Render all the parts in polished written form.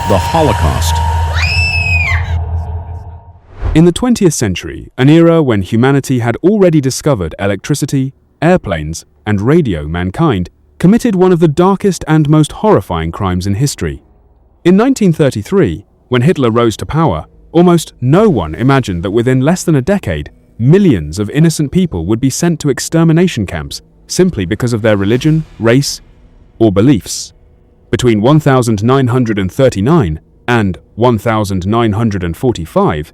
The Holocaust. In the 20th century, an era when humanity had already discovered electricity, airplanes, and radio, mankind committed one of the darkest and most horrifying crimes in history. In 1933, when Hitler rose to power, almost no one imagined that within less than a decade, millions of innocent people would be sent to extermination camps simply because of their religion, race, or beliefs. Between 1939 and 1945,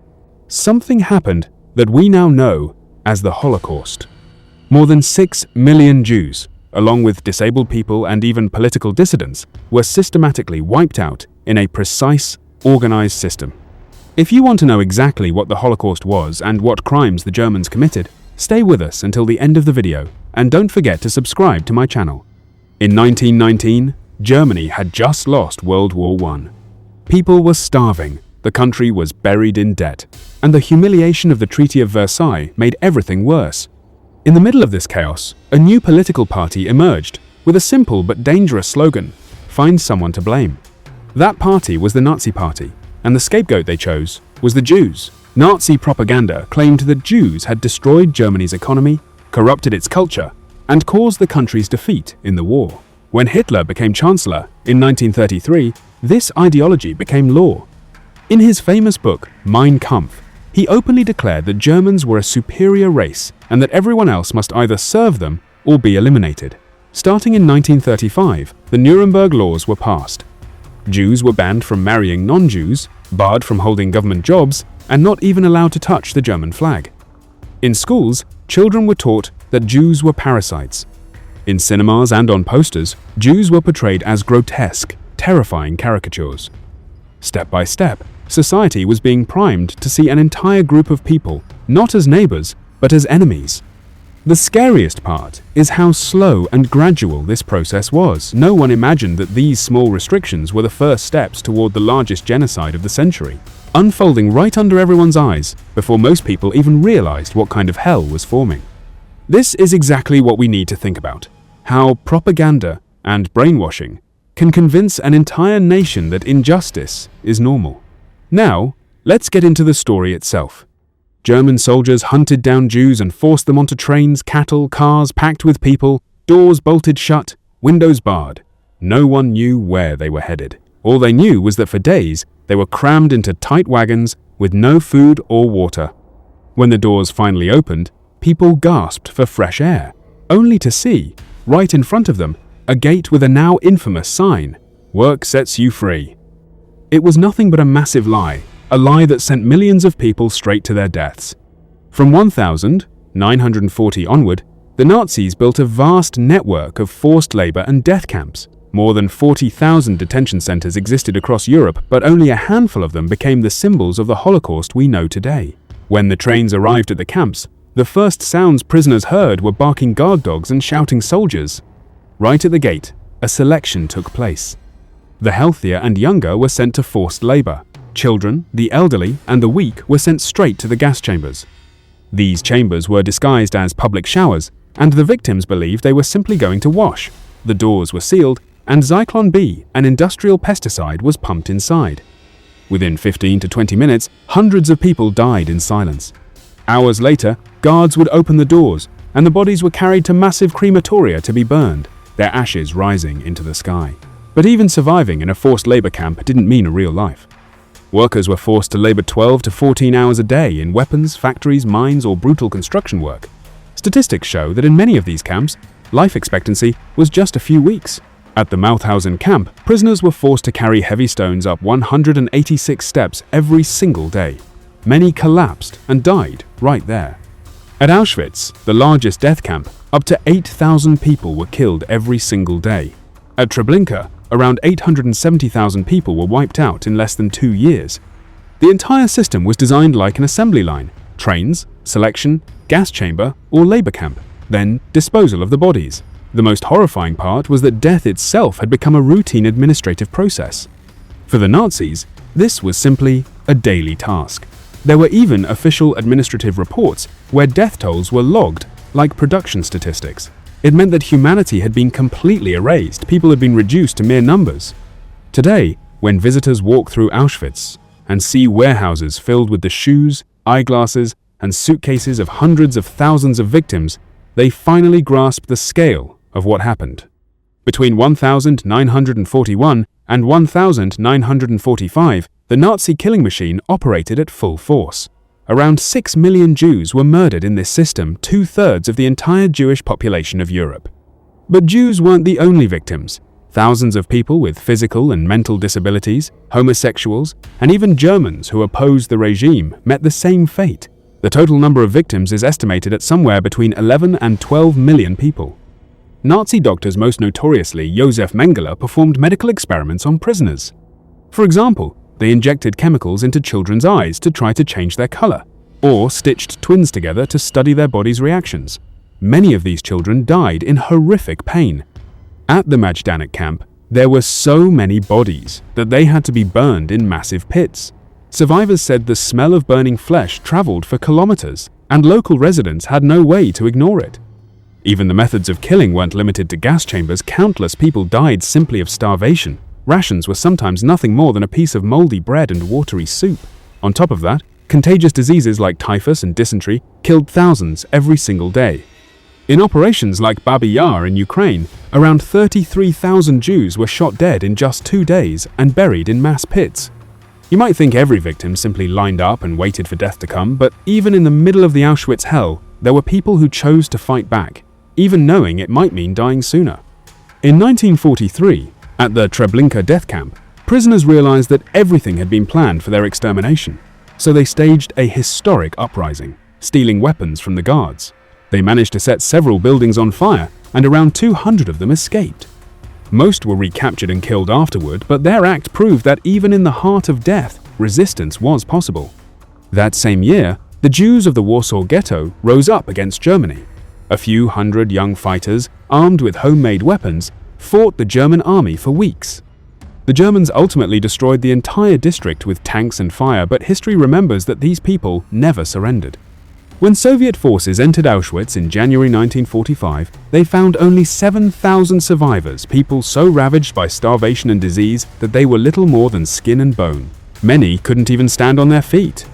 something happened that we now know as the Holocaust. More than 6 million Jews, along with disabled people and even political dissidents, were systematically wiped out in a precise, organized system. If you want to know exactly what the Holocaust was and what crimes the Germans committed, stay with us until the end of the video, and don't forget to subscribe to my channel. In 1919, Germany had just lost World War I. People were starving, the country was buried in debt, and the humiliation of the Treaty of Versailles made everything worse. In the middle of this chaos, a new political party emerged with a simple but dangerous slogan: find someone to blame. That party was the Nazi Party, and the scapegoat they chose was the Jews. Nazi propaganda claimed that Jews had destroyed Germany's economy, corrupted its culture, and caused the country's defeat in the war. When Hitler became Chancellor in 1933, this ideology became law. In his famous book, Mein Kampf, he openly declared that Germans were a superior race and that everyone else must either serve them or be eliminated. Starting in 1935, the Nuremberg laws were passed. Jews were banned from marrying non-Jews, barred from holding government jobs, and not even allowed to touch the German flag. In schools, children were taught that Jews were parasites. In cinemas and on posters, Jews were portrayed as grotesque, terrifying caricatures. Step by step, society was being primed to see an entire group of people not as neighbors, but as enemies. The scariest part is how slow and gradual this process was. No one imagined that these small restrictions were the first steps toward the largest genocide of the century, unfolding right under everyone's eyes before most people even realized what kind of hell was forming. This is exactly what we need to think about: how propaganda and brainwashing can convince an entire nation that injustice is normal. Now, let's get into the story itself. German soldiers hunted down Jews and forced them onto trains, cattle, cars packed with people, doors bolted shut, windows barred. No one knew where they were headed. All they knew was that for days, they were crammed into tight wagons with no food or water. When the doors finally opened, people gasped for fresh air, only to see, right in front of them, a gate with a now infamous sign: "Work sets you free." It was nothing but a massive lie, a lie that sent millions of people straight to their deaths. From 1940 onward, the Nazis built a vast network of forced labor and death camps. More than 40,000 detention centers existed across Europe, but only a handful of them became the symbols of the Holocaust we know today. When the trains arrived at the camps, the first sounds prisoners heard were barking guard dogs and shouting soldiers. Right at the gate, a selection took place. The healthier and younger were sent to forced labor. Children, the elderly, and the weak were sent straight to the gas chambers. These chambers were disguised as public showers, and the victims believed they were simply going to wash. The doors were sealed, and Zyklon B, an industrial pesticide, was pumped inside. Within 15 to 20 minutes, hundreds of people died in silence. Hours later, guards would open the doors, and the bodies were carried to massive crematoria to be burned, their ashes rising into the sky. But even surviving in a forced labor camp didn't mean a real life. Workers were forced to labor 12 to 14 hours a day in weapons, factories, mines, or brutal construction work. Statistics show that in many of these camps, life expectancy was just a few weeks. At the Mauthausen camp, prisoners were forced to carry heavy stones up 186 steps every single day. Many collapsed and died right there. At Auschwitz, the largest death camp, up to 8,000 people were killed every single day. At Treblinka, around 870,000 people were wiped out in less than 2 years. The entire system was designed like an assembly line: trains, selection, gas chamber, or labor camp, then disposal of the bodies. The most horrifying part was that death itself had become a routine administrative process. For the Nazis, this was simply a daily task. There were even official administrative reports where death tolls were logged, like production statistics. It meant that humanity had been completely erased. People had been reduced to mere numbers. Today, when visitors walk through Auschwitz and see warehouses filled with the shoes, eyeglasses, and suitcases of hundreds of thousands of victims, they finally grasp the scale of what happened. Between 1941 and 1945, the Nazi killing machine operated at full force. Around 6 million Jews were murdered in this system, 2/3 of the entire Jewish population of Europe. But Jews weren't the only victims. Thousands of people with physical and mental disabilities, homosexuals, and even Germans who opposed the regime met the same fate. The total number of victims is estimated at somewhere between 11 and 12 million people. Nazi doctors, most notoriously Josef Mengele, performed medical experiments on prisoners. For example, they injected chemicals into children's eyes to try to change their color, or stitched twins together to study their body's reactions. Many of these children died in horrific pain. At the Majdanek camp, there were so many bodies that they had to be burned in massive pits. Survivors said the smell of burning flesh traveled for kilometers, and local residents had no way to ignore it. Even the methods of killing weren't limited to gas chambers. Countless people died simply of starvation. Rations were sometimes nothing more than a piece of moldy bread and watery soup. On top of that, contagious diseases like typhus and dysentery killed thousands every single day. In operations like Babi Yar in Ukraine, around 33,000 Jews were shot dead in just 2 days and buried in mass pits. You might think every victim simply lined up and waited for death to come, but even in the middle of the Auschwitz hell, there were people who chose to fight back, even knowing it might mean dying sooner. In 1943, at the Treblinka death camp, prisoners realized that everything had been planned for their extermination, so they staged a historic uprising, stealing weapons from the guards. They managed to set several buildings on fire, and around 200 of them escaped. Most were recaptured and killed afterward, but their act proved that even in the heart of death, resistance was possible. That same year, the Jews of the Warsaw Ghetto rose up against Germany. A few hundred young fighters, armed with homemade weapons, fought the German army for weeks. The Germans ultimately destroyed the entire district with tanks and fire, but history remembers that these people never surrendered. When Soviet forces entered Auschwitz in January 1945, they found only 7,000 survivors, people so ravaged by starvation and disease that they were little more than skin and bone. Many couldn't even stand on their feet.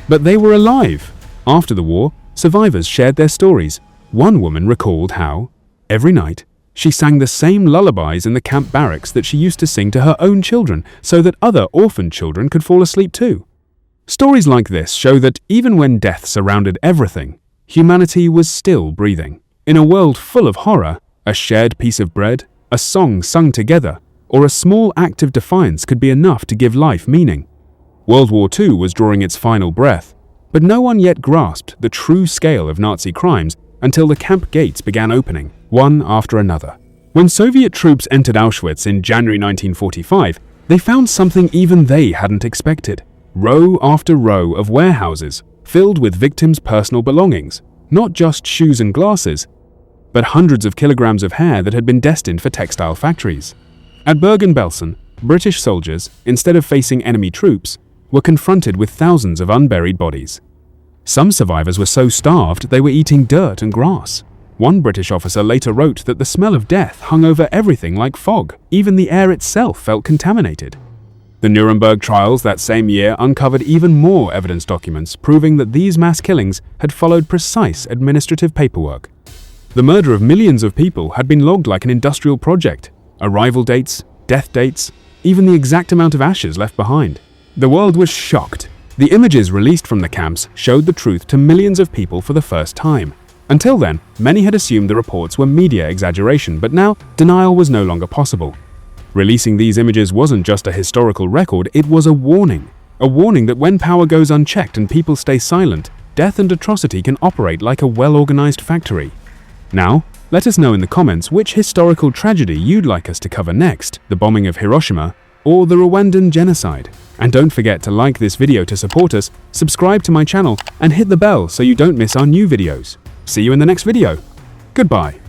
But they were alive. After the war, survivors shared their stories. One woman recalled how, every night, she sang the same lullabies in the camp barracks that she used to sing to her own children so that other orphaned children could fall asleep too. Stories like this show that even when death surrounded everything, humanity was still breathing. In a world full of horror, a shared piece of bread, a song sung together, or a small act of defiance could be enough to give life meaning. World War II was drawing its final breath, but no one yet grasped the true scale of Nazi crimes until the camp gates began opening, one after another. When Soviet troops entered Auschwitz in January 1945, they found something even they hadn't expected. Row after row of warehouses filled with victims' personal belongings, not just shoes and glasses, but hundreds of kilograms of hair that had been destined for textile factories. At Bergen-Belsen, British soldiers, instead of facing enemy troops, were confronted with thousands of unburied bodies. Some survivors were so starved they were eating dirt and grass. One British officer later wrote that the smell of death hung over everything like fog. Even the air itself felt contaminated. The Nuremberg trials that same year uncovered even more evidence documents proving that these mass killings had followed precise administrative paperwork. The murder of millions of people had been logged like an industrial project. Arrival dates, death dates, even the exact amount of ashes left behind. The world was shocked. The images released from the camps showed the truth to millions of people for the first time. Until then, many had assumed the reports were media exaggeration, but now denial was no longer possible. Releasing these images wasn't just a historical record, it was a warning. A warning that when power goes unchecked and people stay silent, death and atrocity can operate like a well-organized factory. Now, let us know in the comments which historical tragedy you'd like us to cover next, the bombing of Hiroshima or the Rwandan genocide. And don't forget to like this video to support us, subscribe to my channel, and hit the bell so you don't miss our new videos. See you in the next video. Goodbye.